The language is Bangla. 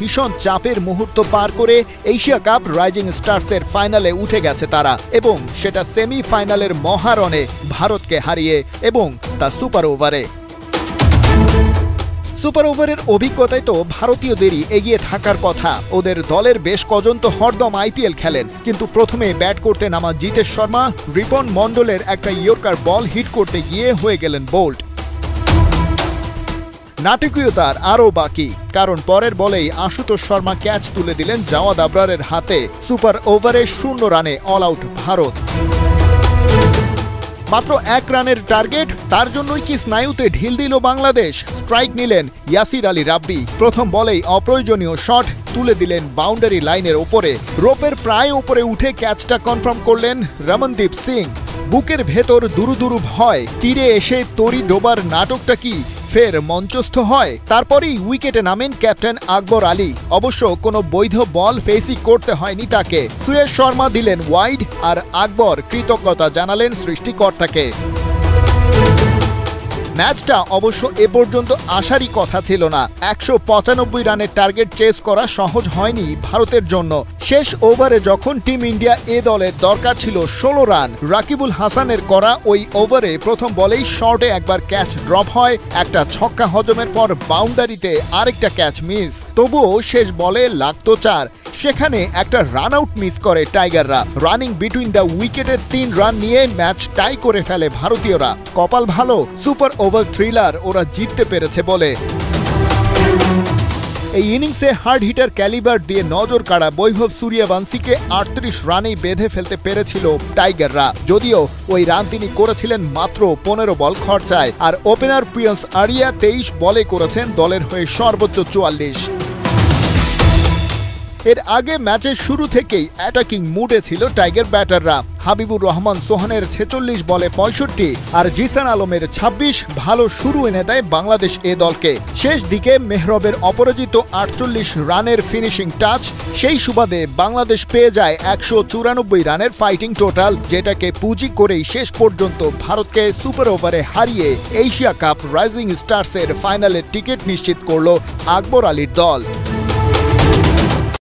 ভীষণ চাপের মুহূর্ত পার করে এশিয়া কাপ রাইজিং স্টার্সের ফাইনালে উঠে গেছে তারা এবং সেটা সেমিফাইনালের মহারণে ভারতকে হারিয়ে এবং তা সুপার ওভারে। সুপার ওভারের অভিজ্ঞতায় তো ভারতীয়দেরই এগিয়ে থাকার কথা। ওদের দলের বেশ কজন তো হরদম আইপিএল খেলেন, কিন্তু প্রথমে ব্যাট করতে নামা জিতেশ শর্মা রিপন মন্ডলের একটা ইয়র্কার বল হিট করতে গিয়ে হয়ে গেলেন বোল্ড। নাটকীয়তার আরও বাকি, কারণ পরের বলেই আশুতোষ শর্মা ক্যাচ তুলে দিলেন জাওয়াদ আবরারের হাতে। সুপার ওভারে 0 রানে অল আউট ভারত। মাত্র 1 রানের টার্গেট, তার জন্যই কি স্নায়ুতে ঢিল দিল বাংলাদেশ? স্ট্রাইক নিলেন ইয়াসির আলী রাব্বি। প্রথম বলেই অপ্রয়োজনীয় শট তুলে দিলেন বাউন্ডারি লাইনের ওপরে। রোপের প্রায় উপরে উঠে ক্যাচটা কনফার্ম করলেন রমনদীপ সিং। বুকের ভেতর দুরু দুরু ভয়, তীরে এসে তরি ডোবার নাটকটা কি ফের মঞ্চস্থ হয়? তারপরেই উইকেটে নামেন ক্যাপ্টেন আকবর আলী। অবশ্য কোনো বৈধ বল ফেসই করতে হয়নি তাকে। সুয়েশ শর্মা দিলেন ওয়াইড, আর আকবর কৃতজ্ঞতা জানালেন সৃষ্টিকর্তাকে। ম্যাচটা অবশ্য এ পর্যন্ত আসারই কথা ছিল না। 195 রানের টার্গেট চেস করা সহজ হয়নি ভারতের জন্য। শেষ ওভারে যখন টিম ইন্ডিয়া এ দলের দরকার ছিল 16 রান, রাকিবুল হাসানের করা ওই ওভারে প্রথম বলেই শর্টে একবার ক্যাচ ড্রপ হয়, একটা ছক্কা হজমের পর বাউন্ডারিতে আরেকটা ক্যাচ মিস। তবুও শেষ বলে লাগতো 4। সেখানে একটা রান আউট মিস করে টাইগাররা। রানিং বিটুইন দ্য উইকেটে 3 রান নিয়ে ম্যাচ টাই করে ফেলে ভারতীয়রা। কপাল ভালো, সুপার ওভার থ্রিলার ওরা জিততে পেরেছে বলে। এই ইনিংসে হার্ড হিটার ক্যালিবার দিয়ে নজর কাড়া বৈভব সূর্যবংশীকে 38 রানেই বেঁধে ফেলতে পেরেছিল টাইগাররা। যদিও ওই রান তিনি করেছিলেন মাত্র 15 বল খরচায়, আর ওপেনার প্রিয়ন্স আরিয়া 23 বলে করেছেন দলের হয়ে সর্বোচ্চ 44। এর আগে ম্যাচের শুরু থেকেই অ্যাটাকিং মুডে ছিল টাইগার ব্যাটাররা। হাবিবুর রহমান সোহানের 46 বলে 65 আর জিসান আলমের 26 ভালো শুরু এনে দেয় বাংলাদেশ এ দলকে। শেষ দিকে মেহরবের অপরাজিত 48 রানের ফিনিশিং টাচ। সেই সুবাদে বাংলাদেশ পেয়ে যায় 194 রানের ফাইটিং টোটাল, যেটাকে পুঁজি করেই শেষ পর্যন্ত ভারতকে সুপার ওভারে হারিয়ে এশিয়া কাপ রাইজিং স্টার্সের ফাইনালের টিকিট নিশ্চিত করল আকবর আলীর দল।